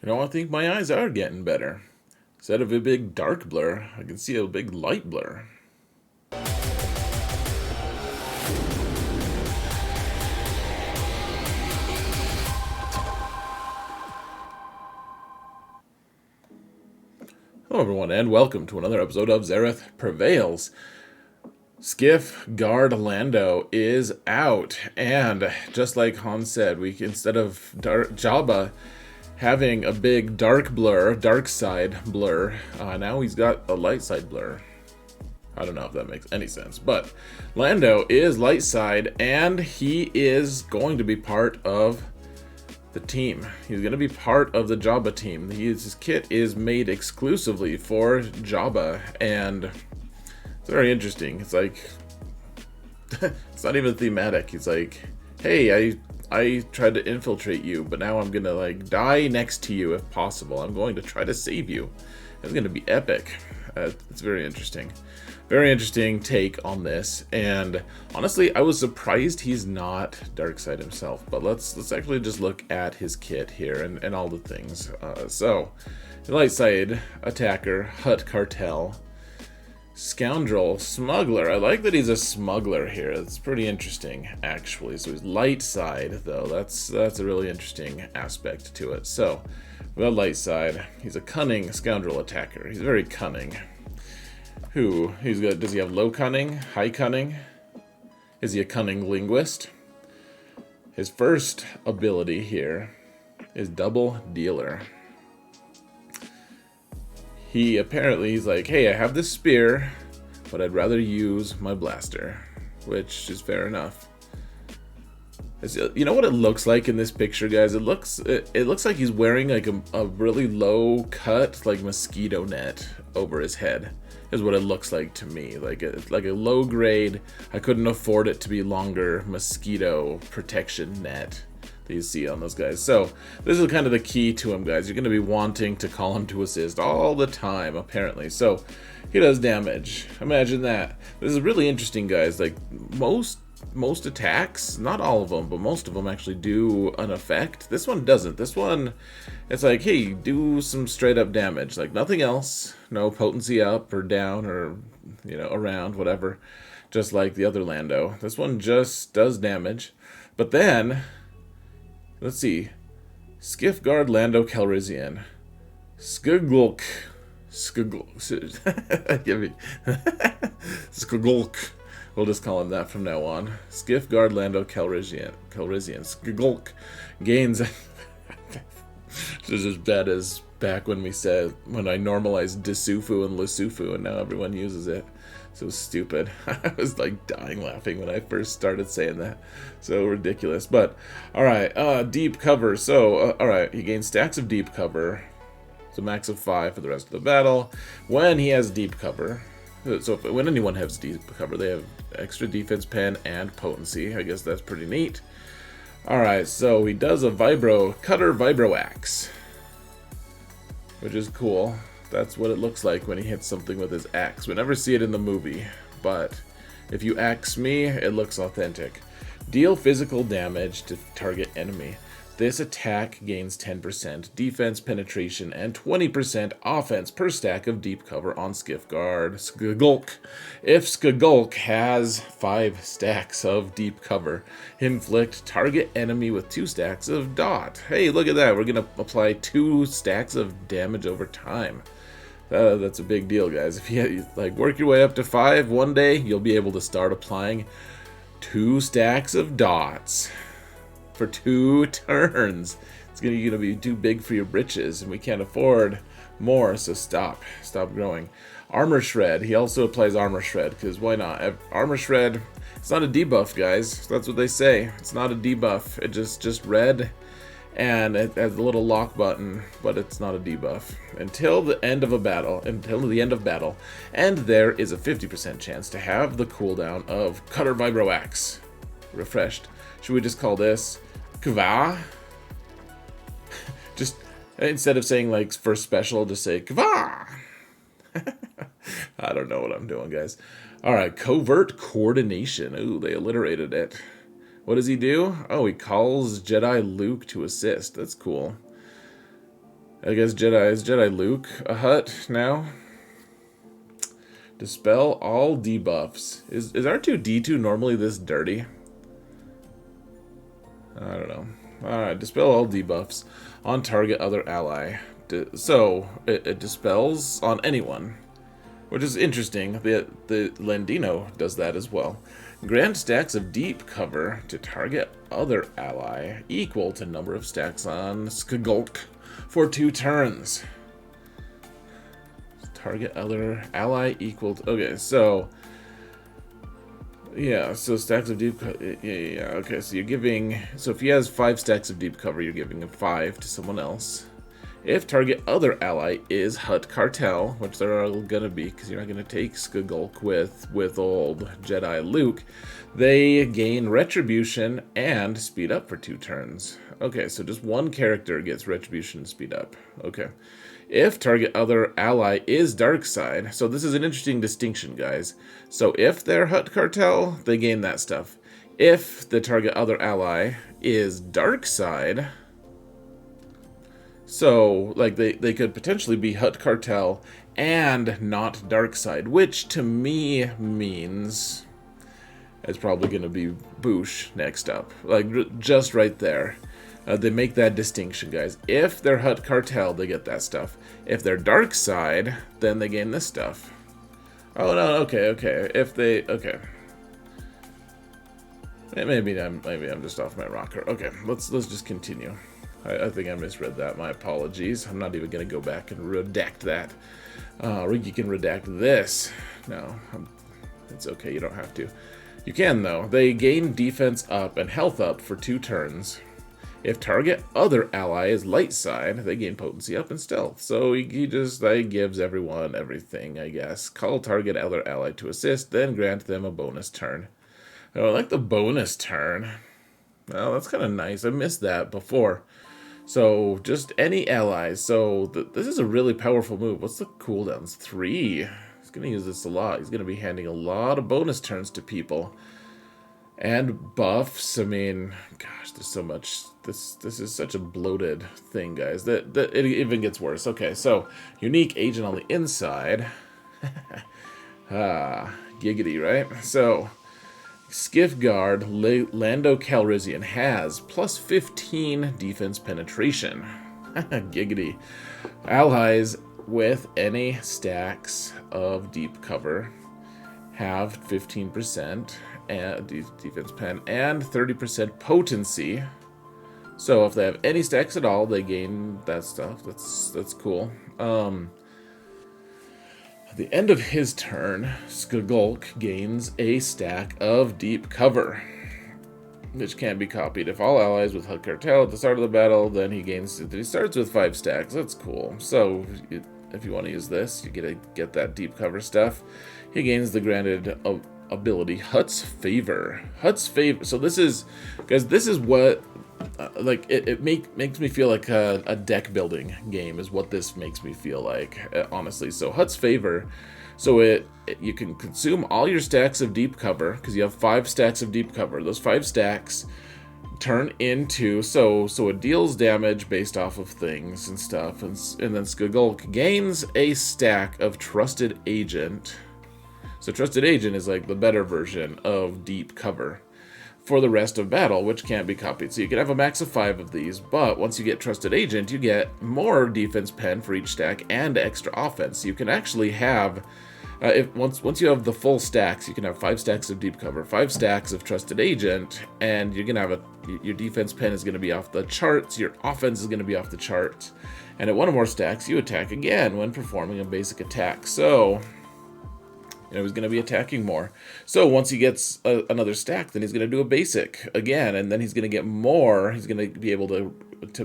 You know, I think my eyes are getting better. Instead of a big dark blur, I can see a big light blur. Hello everyone, and welcome to another episode of Zareth Prevails. Skiff Guard Lando is out, and just like Han said, instead of Jabba having a big dark side blur, now he's got a light side blur. I don't know if that makes any sense, but Lando is light side, and he is going to be part of the team. He's going to be part of the Jabba team. His kit is made exclusively for Jabba, and it's very interesting. It's like, it's not even thematic. It's like, hey, I tried to infiltrate you, but now I'm going to like die next to you if possible. I'm going to try to save you. It's going to be epic. It's very interesting. Very interesting take on this, and honestly, I was surprised he's not Darkseid himself. But let's actually just look at his kit here and all the things. So, light side attacker, Hut Cartel, scoundrel, smuggler. I like that he's a smuggler here. That's pretty interesting, actually. So he's light side, though. That's a really interesting aspect to it. So, well, light side, he's a cunning scoundrel attacker. He's very cunning. He's good. Does he have low cunning? High cunning? Is he a cunning linguist? His first ability here is double dealer. He's like, hey, I have this spear, but I'd rather use my blaster, which is fair enough. You know what it looks like in this picture, guys? It looks like he's wearing like a really low cut like mosquito net over his head. Is what it looks like to me, like a low grade. I couldn't afford it to be longer mosquito protection net that you see on those guys. So this is kind of the key to him, guys. You're going to be wanting to call him to assist all the time, apparently. So he does damage. Imagine that. This is really interesting, guys. Like most attacks, not all of them, but most of them actually do an effect. This one doesn't. This one, it's like, hey, do some straight up damage, like nothing else. No potency up or down or, around, whatever. Just like the other Lando. This one just does damage. But then, let's see. Skiff Guard Lando Calrissian. SkGLC. SkGLC. We'll just call him that from now on. Skiff Guard Lando Calrissian. SkGLC gains. This is as bad as back when I normalized Disufu and Lusufu, and now everyone uses it. So stupid. I was like dying laughing when I first started saying that. So ridiculous. But alright, deep cover. So alright, he gains stacks of deep cover. So max of 5 for the rest of the battle. When he has deep cover. So when anyone has deep cover, they have extra defense pen and potency. I guess that's pretty neat. Alright, so he does a cutter vibro axe, which is cool. That's what it looks like when he hits something with his axe. We never see it in the movie, but if you axe me, it looks authentic. Deal physical damage to target enemy. This attack gains 10% defense, penetration, and 20% offense per stack of deep cover on Skiff Guard SkGLC. If SkGLC has 5 stacks of deep cover, inflict target enemy with 2 stacks of dot. Hey, look at that. We're going to apply 2 stacks of damage over time. That's a big deal, guys. If you work your way up to 5 one day, you'll be able to start applying 2 stacks of dots for 2 turns. It's gonna be too big for your britches, and we can't afford more, so stop growing. Armor Shred. He also applies Armor Shred, because why not? Armor Shred, it's not a debuff, guys. That's what they say. It's not a debuff. It just red, and it has a little lock button, but it's not a debuff. Until the end of battle, and there is a 50% chance to have the cooldown of Cutter Vibro Axe refreshed. Should we just call this Kva? Just instead of saying like first special, just say Kva. I don't know what I'm doing, guys. Alright, covert coordination. Ooh, they alliterated it. What does he do? Oh, he calls Jedi Luke to assist. That's cool. I guess is Jedi Luke a hut now? Dispel all debuffs. Is R2-D2 normally this dirty? I don't know. Alright, dispel all debuffs on target other ally. So, it dispels on anyone, which is interesting. The Landino does that as well. Grant stacks of deep cover to target other ally equal to number of stacks on SkGLC for 2 turns. Target other ally equal to, okay, so yeah, so stacks of deep cover, yeah, okay, so you're giving, so if he has 5 stacks of deep cover, you're giving him 5 to someone else. If target other ally is Hut Cartel, which they're all gonna be, because you're not gonna take SkGLC with old Jedi Luke, they gain Retribution and Speed Up for 2 turns. Okay, so just one character gets Retribution and Speed Up. Okay. If target other ally is Darkside, so this is an interesting distinction, guys. So if they're Hut Cartel, they gain that stuff. If the target other ally is Darkside, so like they could potentially be Hut Cartel and not Darkside, which to me means it's probably going to be Boosh next up. Like just right there. They make that distinction, guys. If they're Hut Cartel, they get that stuff. If they're Dark Side, then they gain this stuff. Oh no, okay. If they, okay. Maybe I'm just off my rocker. Okay, let's just continue. I think I misread that. My apologies. I'm not even gonna go back and redact that. You can redact this. No, it's okay. You don't have to. You can though. They gain defense up and health up for 2 turns. If target other ally is light side, they gain potency up and stealth. So he just gives everyone everything, I guess. Call target other ally to assist, then grant them a bonus turn. Oh, I like the bonus turn. Well, that's kind of nice. I missed that before. So just any allies. So this is a really powerful move. What's the cooldowns? 3. He's going to use this a lot. He's going to be handing a lot of bonus turns to people. And buffs. I mean, gosh, there's so much. This is such a bloated thing, guys. That it even gets worse. Okay, so unique agent on the inside. Giggity, right? So Skiff Guard Lando Calrissian has plus 15 defense penetration. Giggity. Allies with any stacks of deep cover have 15% and defense pen and 30% potency. So if they have any stacks at all, they gain that stuff. That's cool. At the end of his turn, SkGLC gains a stack of deep cover, which can't be copied. If all allies with Hut Cartel at the start of the battle, then he starts with 5 stacks. That's cool. So if you want to use this, you get that deep cover stuff. He gains the granted ability Hut's Favor. Hut's Favor. So this is, guys, this is what it makes me feel like a deck building game is what this makes me feel like, honestly. So Hut's Favor, so you can consume all your stacks of deep cover because you have 5 stacks of deep cover. Those 5 stacks turn into, so it deals damage based off of things and stuff, and then SkGLC gains a stack of Trusted Agent. So Trusted Agent is like the better version of deep cover for the rest of battle, which can't be copied. So you can have a max of 5 of these, but once you get Trusted Agent, you get more defense pen for each stack and extra offense. So you can actually have, once you have the full stacks, you can have 5 stacks of deep cover, 5 stacks of Trusted Agent, and you're gonna have your defense pen is gonna be off the charts, your offense is gonna be off the charts, and at 1 or more stacks, you attack again when performing a basic attack. So he's going to be attacking more. So once he gets another stack, then he's going to do a basic again, and then he's going to get more. He's going to be able to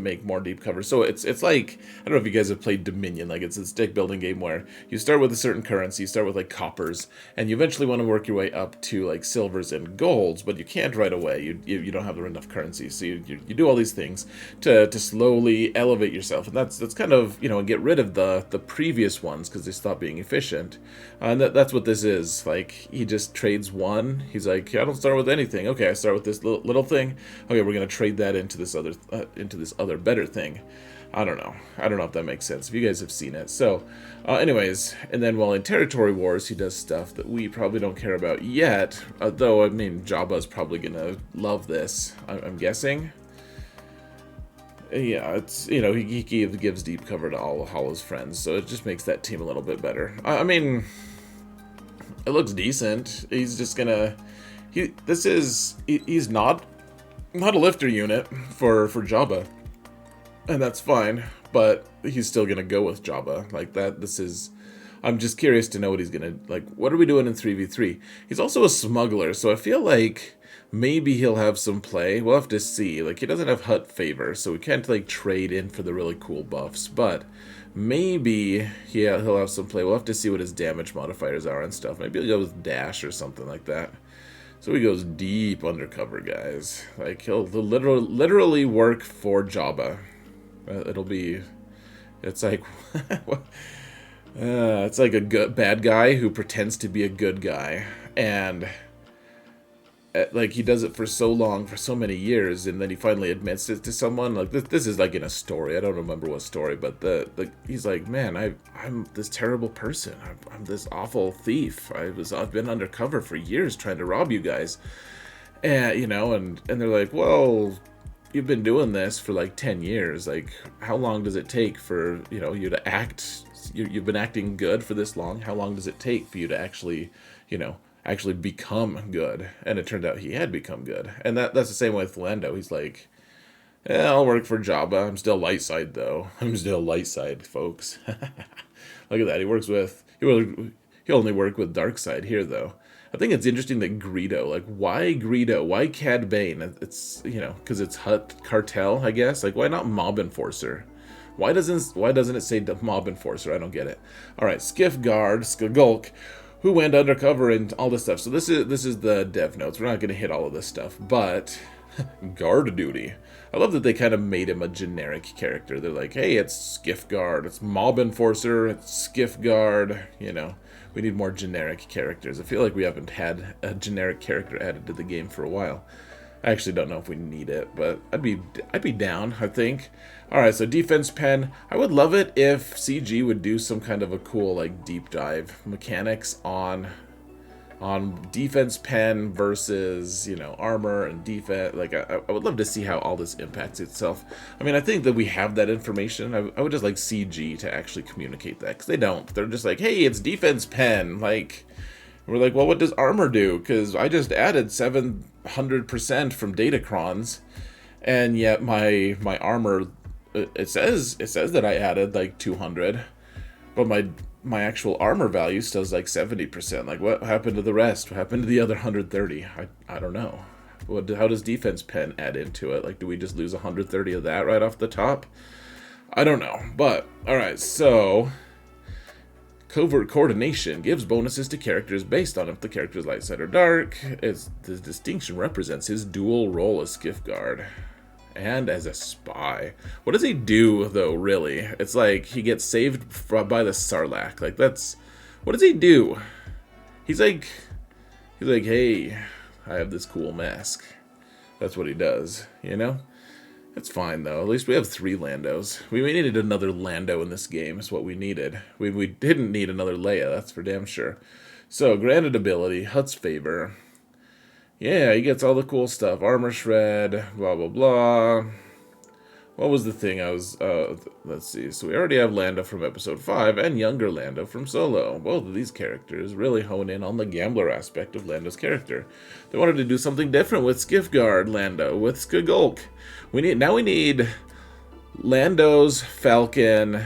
make more deep cover. So it's like, I don't know if you guys have played Dominion. Like, it's this deck building game where you start with a certain currency. You start with like coppers, and you eventually want to work your way up to like silvers and golds, but you can't right away. You don't have enough currency. So you do all these things to slowly elevate yourself, and that's kind of, get rid of the previous ones because they stop being efficient. And that's what this is. Like, he just trades 1. He's like, I don't start with anything. Okay, I start with this little thing. Okay, we're gonna trade that into this other better thing. I don't know. I don't know if that makes sense, if you guys have seen it. So, anyways, and then while in Territory Wars, he does stuff that we probably don't care about yet. Though, I mean, Jabba's probably gonna love this, I'm guessing. Yeah, it's, you know, he gives deep cover to all his friends, so it just makes that team a little bit better. I mean, it looks decent. He's just gonna... He's not a lifter unit for Jabba. And that's fine, but he's still gonna go with Jabba. Like that, I'm just curious to know what he's gonna, like, what are we doing in 3v3? He's also a smuggler, so I feel like maybe he'll have some play. We'll have to see. Like, he doesn't have Hut favor, so we can't, like, trade in for the really cool buffs. But maybe he'll have some play. We'll have to see what his damage modifiers are and stuff. Maybe he'll go with Dash or something like that. So he goes deep undercover, guys. Like, he'll literally work for Jabba. It's like... it's like a bad guy who pretends to be a good guy, and like he does it for so long, for so many years, and then he finally admits it to someone. Like this is like in a story. I don't remember what story, but he's like, man, I'm this terrible person. I'm this awful thief. I've been undercover for years trying to rob you guys, and you know, and they're like, well, you've been doing this for like 10 years. Like, how long does it take for you to act? You've been acting good for this long. How long does it take for you to actually, actually become good? And it turned out he had become good. And that's the same way with Lando. He's like, yeah, I'll work for Jabba. I'm still light side, though. I'm still light side, folks. Look at that. He'll only work with dark side here, though. I think it's interesting that Greedo, like, why Greedo? Why Cad Bane? It's, because it's Hut Cartel, I guess. Like, why not Mob Enforcer? Why doesn't it say Mob Enforcer? I don't get it. All right, Skiff Guard, SkGLC, who went undercover and all this stuff. So this is the dev notes. We're not going to hit all of this stuff, but guard duty. I love that they kind of made him a generic character. They're like, hey, it's Skiff Guard, it's Mob Enforcer, it's Skiff Guard. We need more generic characters. I feel like we haven't had a generic character added to the game for a while. I actually don't know if we need it, but I'd be down, I think. Alright, so defense pen. I would love it if CG would do some kind of a cool, like, deep dive mechanics on defense pen versus, armor and defense. Like, I would love to see how all this impacts itself. I mean, I think that we have that information. I would just like CG to actually communicate that, because they don't. They're just like, hey, it's defense pen. Like, we're like, well, what does armor do? Because I just added 700% from Datacrons, and yet my armor, it says that I added like 200, but my actual armor value still is like 70%. Like, what happened to the rest? What happened to the other 130? I don't know. How does defense pen add into it? Like, do we just lose 130 of that right off the top? I don't know. But all right, so covert coordination gives bonuses to characters based on if the character is light side or dark. The distinction represents his dual role as Skiff Guard and as a spy. What does he do, though, really? It's like he gets saved by the Sarlacc. Like, what does he do? He's like, hey, I have this cool mask. That's what he does, It's fine, though. At least we have 3 Landos. We needed another Lando in this game, is what we needed. We didn't need another Leia, that's for damn sure. So, granted ability, Hut's favor. Yeah, he gets all the cool stuff. Armor shred, blah, blah, blah. What was the thing I was... let's see. So we already have Lando from Episode 5 and younger Lando from Solo. Both of these characters really hone in on the gambler aspect of Lando's character. They wanted to do something different with Skiff Guard Lando, with SkGLC. Now we need Lando's Falcon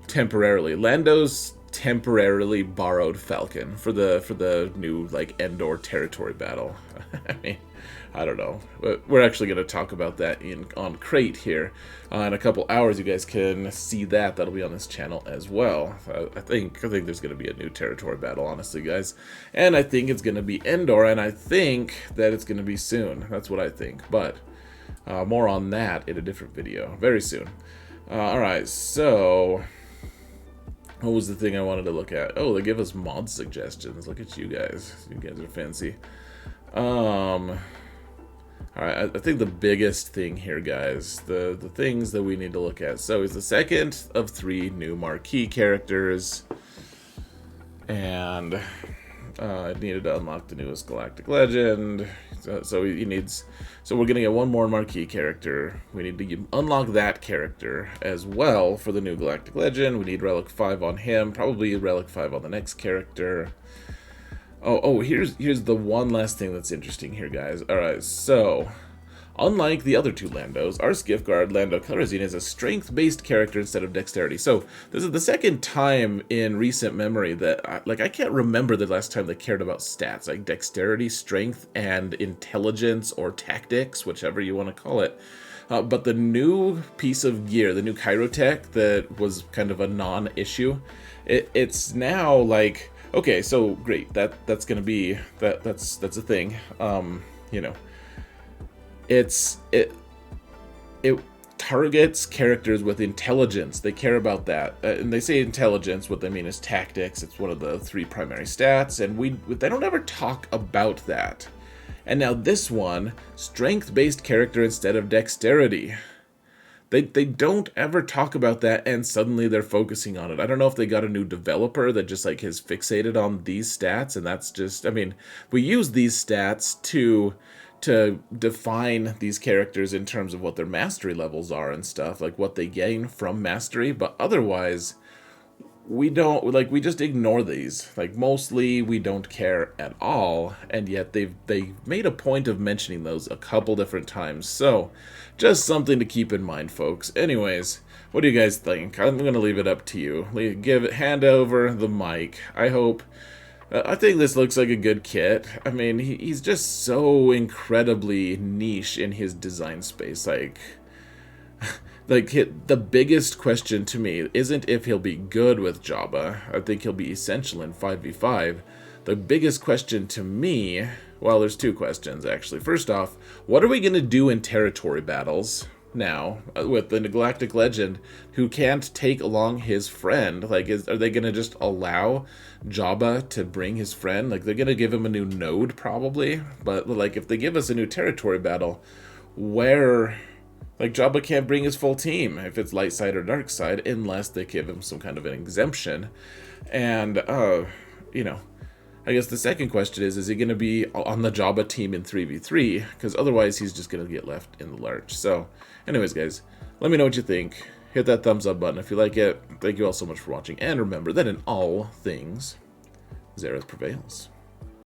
temporarily. Lando's temporarily borrowed Falcon for the new, like, Endor territory battle. I mean, I don't know. We're actually going to talk about that on Crate here. In a couple hours, you guys can see that. That'll be on this channel as well. I think there's going to be a new territory battle, honestly, guys. And I think it's going to be Endor, and I think that it's going to be soon. That's what I think. But more on that in a different video very soon. Alright, so what was the thing I wanted to look at? Oh, they give us mod suggestions. Look at you guys. You guys are fancy. I Alright, I think the biggest thing here, guys, the things that we need to look at. So he's the second of 3 new marquee characters. And I needed to unlock the newest Galactic Legend. So he needs... So we're going to get one more marquee character. We need to unlock that character as well for the new Galactic Legend. We need Relic 5 on him. Probably Relic 5 on the next character. Oh, here's the one last thing that's interesting here, guys. Alright, so... Unlike the other 2 Landos, our Skiff Guard, Lando Calrissian, is a strength-based character instead of dexterity. So, this is the second time in recent memory that, I can't remember the last time they cared about stats, like dexterity, strength, and intelligence, or tactics, whichever you want to call it. But the new piece of gear, the new Chirotech that was kind of a non-issue, it's now like, okay, so great, that's gonna be, that's a thing, you know. It targets characters with intelligence. They care about that, and they say intelligence. What they mean is tactics. It's one of the 3 primary stats, and they don't ever talk about that. And now this one, strength-based character instead of dexterity. They don't ever talk about that, and suddenly they're focusing on it. I don't know if they got a new developer that just like is fixated on these stats, and that's just, I mean, we use these stats to define these characters in terms of what their mastery levels are and stuff, like what they gain from mastery, but otherwise we don't, like, we just ignore these. Like, mostly we don't care at all, and yet they made a point of mentioning those a couple different times. So just something to keep in mind, folks. Anyways, what do you guys think? I'm gonna leave it up to you. Hand over the mic. I think this looks like a good kit. I mean, he's just so incredibly niche in his design space. The biggest question to me isn't if he'll be good with Jabba. I think he'll be essential in 5v5. The biggest question to me, well, there's 2 questions, actually. First off, what are we going to do in territory battles now with the Galactic Legend who can't take along his friend? Like, are they going to just allow Jabba to bring his friend? Like, they're going to give him a new node probably, but like if they give us a new territory battle where like Jabba can't bring his full team if it's light side or dark side unless they give him some kind of an exemption. And you know, I guess the second question is he going to be on the Jabba team in 3v3? Because otherwise he's just going to get left in the lurch. So anyways, guys, let me know what you think. Hit that thumbs up button if you like it. Thank you all so much for watching. And remember that in all things, Zareth prevails.